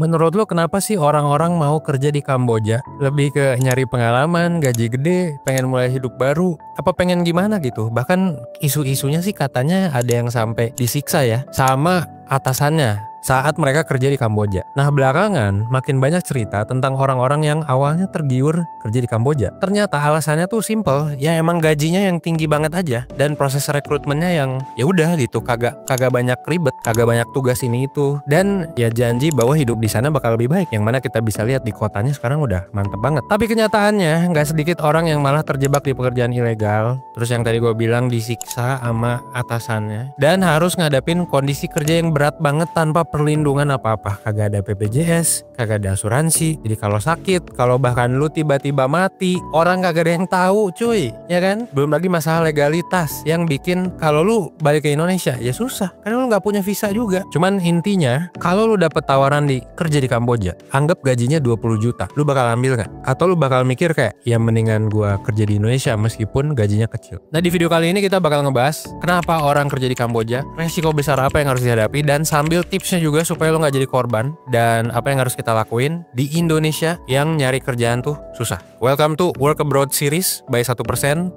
menurut lo kenapa sih orang-orang mau kerja di Kamboja? Lebih ke nyari pengalaman, gaji gede, pengen mulai hidup baru, apa pengen gimana gitu? Bahkan isu-isunya sih katanya ada yang sampai disiksa ya sama atasannya saat mereka kerja di Kamboja. Nah belakangan makin banyak cerita tentang orang-orang yang awalnya tergiur kerja di Kamboja. Ternyata alasannya tuh simple, ya emang gajinya yang tinggi banget aja dan proses rekrutmennya yang ya udah gitu, kagak banyak ribet, kagak banyak tugas ini itu, dan ya janji bahwa hidup di sana bakal lebih baik, yang mana kita bisa lihat di kotanya sekarang udah mantep banget. Tapi kenyataannya nggak sedikit orang yang malah terjebak di pekerjaan ilegal, terus yang tadi gue bilang disiksa sama atasannya dan harus ngadapin kondisi kerja yang berat banget tanpa perlindungan apa-apa. Kagak ada BPJS, kagak ada asuransi. Jadi kalau sakit, kalau bahkan lu tiba-tiba mati, orang kagak ada yang tahu cuy, ya kan? Belum lagi masalah legalitas yang bikin kalau lu balik ke Indonesia ya susah, karena lu nggak punya visa juga. Cuman intinya kalau lu dapet tawaran di kerja di Kamboja, anggap gajinya 20 juta, lu bakal ambil nggak? Atau lu bakal mikir kayak ya mendingan gua kerja di Indonesia meskipun gajinya kecil. Nah di video kali ini kita bakal ngebahas kenapa orang kerja di Kamboja, resiko besar apa yang harus dihadapi, dan sambil tipsnya juga supaya lo nggak jadi korban, dan apa yang harus kita lakuin di Indonesia yang nyari kerjaan tuh susah. Welcome to Work Abroad series by 1%.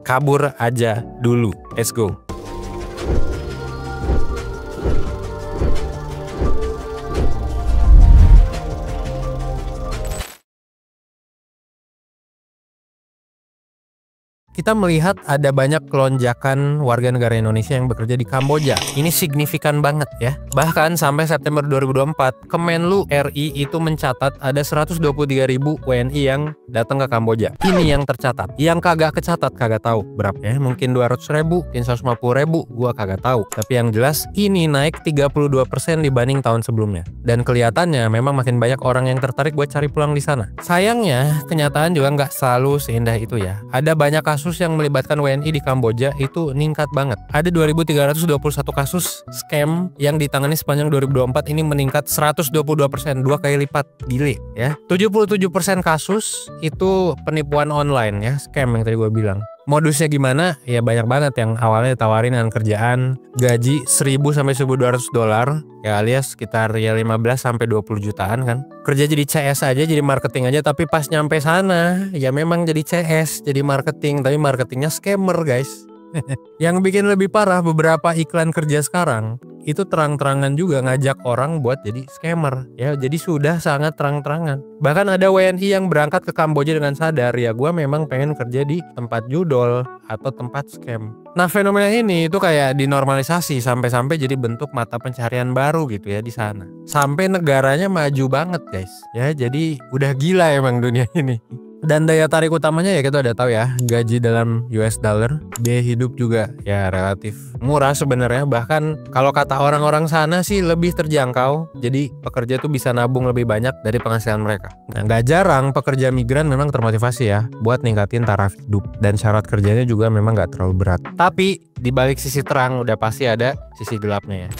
Kabur aja dulu. Let's go. Kita melihat ada banyak kelonjakan warga negara Indonesia yang bekerja di Kamboja. Ini signifikan banget ya. Bahkan sampai September 2024, Kemenlu RI itu mencatat ada 123.000 WNI yang datang ke Kamboja. Ini yang tercatat. Yang kagak kecatat kagak tahu berapa ya. Mungkin 200.000, mungkin 150.000, gua kagak tahu. Tapi yang jelas ini naik 32% dibanding tahun sebelumnya. Dan kelihatannya memang makin banyak orang yang tertarik buat cari pulang di sana. Sayangnya, kenyataan juga nggak selalu seindah itu ya. Ada banyak kasus yang melibatkan WNI di Kamboja itu ningkat banget. Ada 2.321 kasus scam yang ditangani sepanjang 2024, ini meningkat 122%, 2 kali lipat, gile ya. 77% kasus itu penipuan online ya, scam yang tadi gue bilang. Modusnya gimana? Ya banyak banget yang awalnya ditawarin dengan kerjaan gaji 1.000 sampai 1.200 dolar, ya alias sekitar ya 15 sampai 20 jutaan kan. Kerja jadi CS aja, jadi marketing aja, tapi pas nyampe sana ya memang jadi CS, jadi marketing, tapi marketingnya scammer guys. Yang bikin lebih parah, beberapa iklan kerja sekarang itu terang-terangan juga ngajak orang buat jadi scammer ya, jadi sudah sangat terang-terangan. Bahkan ada WNI yang berangkat ke Kamboja dengan sadar ya gue memang pengen kerja di tempat judol atau tempat scam. Nah fenomena ini itu kayak dinormalisasi sampai-sampai jadi bentuk mata pencarian baru gitu ya di sana. Sampai negaranya maju banget guys ya, jadi udah gila emang dunia ini. Dan daya tarik utamanya ya kita udah tahu ya, gaji dalam US dollar, biaya hidup juga ya relatif murah sebenarnya, bahkan kalau kata orang-orang sana sih lebih terjangkau. Jadi pekerja tuh bisa nabung lebih banyak dari penghasilan mereka. Nah gak jarang pekerja migran memang termotivasi ya buat ningkatin taraf hidup, dan syarat kerjanya juga memang gak terlalu berat. Tapi di balik sisi terang udah pasti ada sisi gelapnya ya.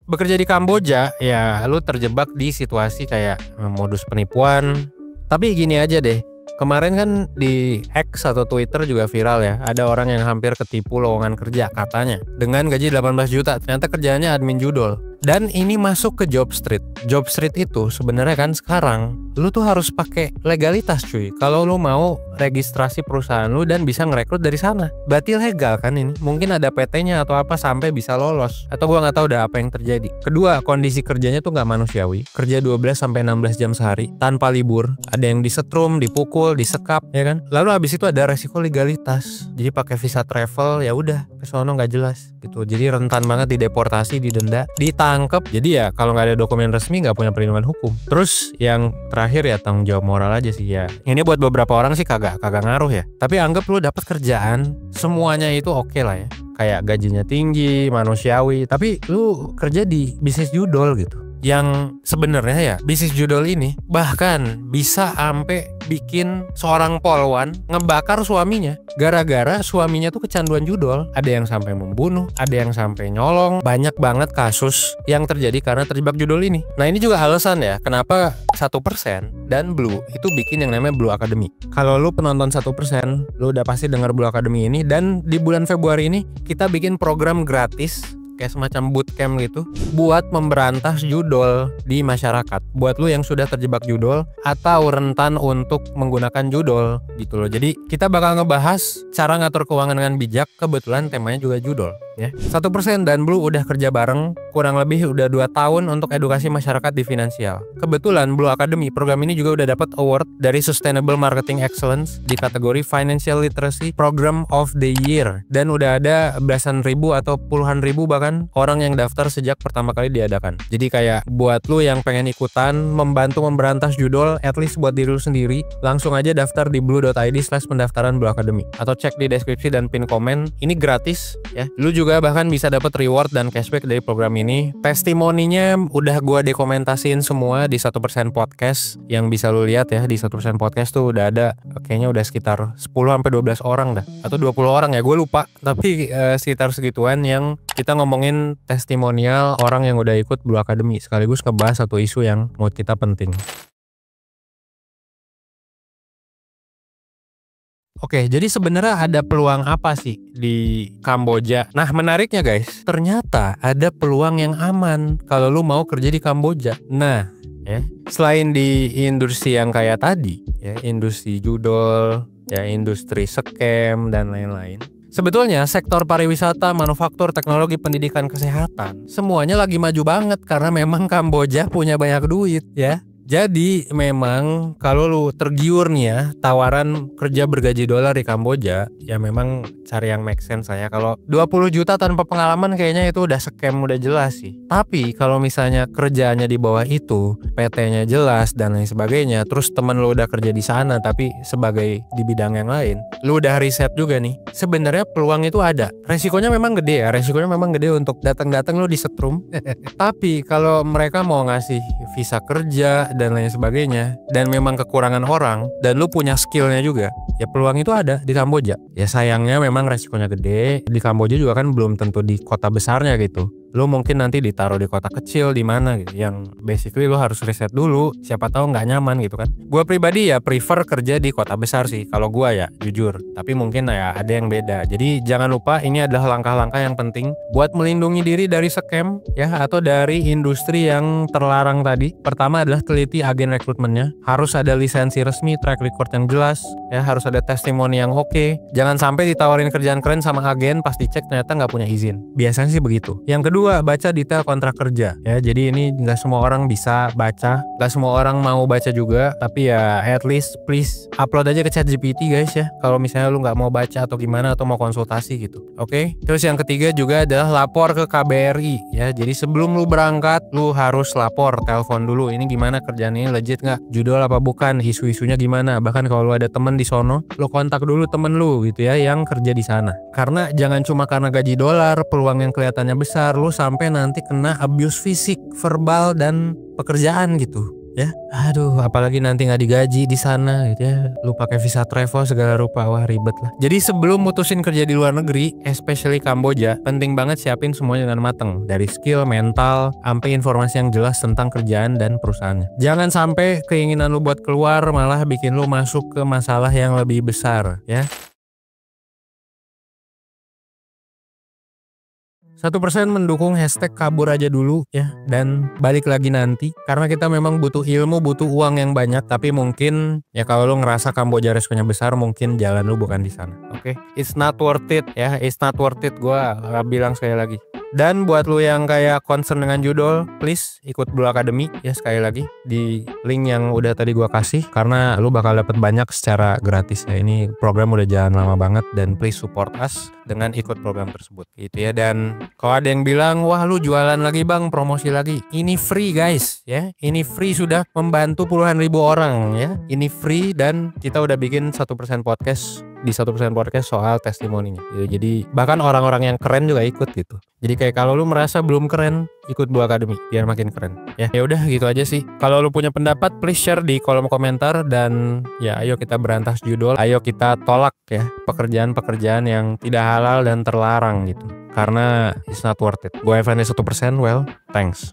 Bekerja di Kamboja, ya lu terjebak di situasi kayak modus penipuan. Tapi gini aja deh, kemarin kan di X atau Twitter juga viral ya, ada orang yang hampir ketipu lowongan kerja katanya dengan gaji 18 juta, ternyata kerjaannya admin judol. Dan ini masuk ke Job Street. Job Street itu sebenarnya kan sekarang lu tuh harus pakai legalitas cuy. Kalau lu mau registrasi perusahaan lu dan bisa ngerekrut dari sana, berarti legal kan ini. Mungkin ada PT-nya atau apa sampai bisa lolos. Atau gua nggak tahu udah apa yang terjadi. Kedua, kondisi kerjanya tuh nggak manusiawi. Kerja 12 sampai 16 jam sehari tanpa libur. Ada yang disetrum, dipukul, disekap, ya kan. Lalu habis itu ada resiko legalitas. Jadi pakai visa travel ya udah, kesono nggak jelas gitu. Jadi rentan banget dideportasi, didenda, ditangkep. Jadi ya kalau nggak ada dokumen resmi nggak punya perlindungan hukum. Terus yang terakhir ya tanggung jawab moral aja sih ya. Ini buat beberapa orang sih kagak ngaruh ya. Tapi anggap lu dapat kerjaan, semuanya itu oke lah ya. Kayak gajinya tinggi, manusiawi, tapi lu kerja di bisnis judol gitu. Yang sebenarnya ya bisnis judol ini bahkan bisa sampai bikin seorang polwan ngebakar suaminya gara-gara suaminya tuh kecanduan judol. Ada yang sampai membunuh, ada yang sampai nyolong. Banyak banget kasus yang terjadi karena terjebak judol ini. Nah ini juga alasan ya kenapa 1% dan Blue itu bikin yang namanya Blue Academy. Kalau lu penonton 1%, lu udah pasti dengar Blue Academy ini. Dan di bulan Februari ini kita bikin program gratis kayak semacam bootcamp gitu buat memberantas judol di masyarakat. Buat lu yang sudah terjebak judol atau rentan untuk menggunakan judol gitu loh. Jadi kita bakal ngebahas cara ngatur keuangan dengan bijak. Kebetulan temanya juga judol ya. 1% dan Blue udah kerja bareng kurang lebih udah 2 tahun untuk edukasi masyarakat di finansial. Kebetulan Blue Academy program ini juga udah dapat award dari Sustainable Marketing Excellence di kategori Financial Literacy Program of the Year, dan udah ada belasan ribu atau puluhan ribu bahkan orang yang daftar sejak pertama kali diadakan. Jadi kayak buat lu yang pengen ikutan membantu memberantas judol, at least buat diri lu sendiri, langsung aja daftar di blue.id/pendaftaran Blue Academy atau cek di deskripsi dan pin komen. Ini gratis ya. Lu juga bahkan bisa dapat reward dan cashback dari program ini. Testimoninya udah gua dokumentasiin semua di 1% podcast, yang bisa lu lihat ya. Di 1% podcast tuh udah ada kayaknya udah sekitar 10-12 orang dah, atau 20 orang ya, gue lupa, tapi sekitar segituan yang kita ngomongin testimonial orang yang udah ikut Blue Academy, sekaligus ngebahas satu isu yang menurut kita penting. Oke, jadi sebenarnya ada peluang apa sih di Kamboja? Nah, menariknya guys, ternyata ada peluang yang aman kalau lu mau kerja di Kamboja. Nah, ya, selain di industri yang kayak tadi, ya, industri judol, ya, industri scam dan lain-lain. Sebetulnya sektor pariwisata, manufaktur, teknologi, pendidikan, kesehatan, semuanya lagi maju banget karena memang Kamboja punya banyak duit, ya. Jadi memang kalau lu tergiur nih ya tawaran kerja bergaji dolar di Kamboja, ya memang cari yang make sense saya. Kalau 20 juta tanpa pengalaman kayaknya itu udah scam, udah jelas sih. Tapi kalau misalnya kerjaannya di bawah itu, PT-nya jelas dan lain sebagainya, terus temen lu udah kerja di sana tapi sebagai di bidang yang lain, lu udah riset juga nih, sebenarnya peluang itu ada. Resikonya memang gede ya, resikonya memang gede untuk datang-datang lu disetrum. Tapi kalau mereka mau ngasih visa kerja dan lain sebagainya, dan memang kekurangan orang, dan lu punya skillnya juga, ya peluang itu ada di Kamboja. Ya sayangnya memang resikonya gede. Di Kamboja juga kan belum tentu di kota besarnya gitu. Lu mungkin nanti ditaruh di kota kecil di mana gitu, yang basically lu harus riset dulu, siapa tahu nggak nyaman gitu kan. Gua pribadi ya prefer kerja di kota besar sih kalau gua ya, jujur. Tapi mungkin ya ada yang beda. Jadi jangan lupa ini adalah langkah-langkah yang penting buat melindungi diri dari scam ya, atau dari industri yang terlarang tadi. Pertama adalah teliti agen rekrutmennya, harus ada lisensi resmi, track record yang jelas ya, harus ada testimoni yang oke. Jangan sampai ditawarin kerjaan keren sama agen, pas dicek ternyata nggak punya izin. Biasanya sih begitu. Yang kedua, baca detail kontrak kerja ya. Jadi ini nggak semua orang bisa baca, nggak semua orang mau baca juga. Tapi ya at least please upload aja ke ChatGPT guys ya, kalau misalnya lu nggak mau baca atau gimana, atau mau konsultasi gitu. Oke. Terus yang ketiga juga adalah lapor ke KBRI ya. Jadi sebelum lu berangkat, lu harus lapor, telepon dulu, ini gimana kerjaan ini legit nggak, judul apa bukan, isu-isunya gimana. Bahkan kalau lu ada temen di sono, lu kontak dulu temen lu gitu ya yang kerja di sana. Karena jangan cuma karena gaji dolar, peluang yang kelihatannya besar, lu sampai nanti kena abuse fisik, verbal, dan pekerjaan gitu ya. Aduh, apalagi nanti nggak digaji di sana gitu ya, lu pakai visa travel segala rupa, wah ribet lah. Jadi sebelum mutusin kerja di luar negeri, especially Kamboja, penting banget siapin semuanya dengan mateng, dari skill, mental, sampai informasi yang jelas tentang kerjaan dan perusahaannya. Jangan sampai keinginan lu buat keluar malah bikin lu masuk ke masalah yang lebih besar ya. 1% mendukung hashtag kabur aja dulu ya, dan balik lagi nanti, karena kita memang butuh ilmu, butuh uang yang banyak. Tapi mungkin ya kalau lu ngerasa Kamboja resikonya besar, mungkin jalan lu bukan di sana. Oke? It's not worth it ya, it's not worth it, gua bilang sekali lagi. Dan buat lu yang kayak concern dengan judol, please ikut Blue Academy ya, sekali lagi di link yang udah tadi gua kasih, karena lu bakal dapet banyak secara gratis ya. Ini program udah jalan lama banget, dan please support us dengan ikut program tersebut gitu ya. Dan kalau ada yang bilang, wah lu jualan lagi bang, promosi lagi, ini free guys ya, ini free, sudah membantu puluhan ribu orang ya, ini free. Dan kita udah bikin 1% podcast, di 1% podcast soal testimoninya gitu. Jadi bahkan orang-orang yang keren juga ikut gitu. Jadi kayak kalau lu merasa belum keren, ikut Blue Academy biar makin keren ya. Ya udah gitu aja sih. Kalau lu punya pendapat, please share di kolom komentar. Dan ya ayo kita berantas judol, ayo kita tolak ya pekerjaan-pekerjaan yang tidak halal dan terlarang gitu, karena it's not worth it. Gue Evan 1%, well, thanks.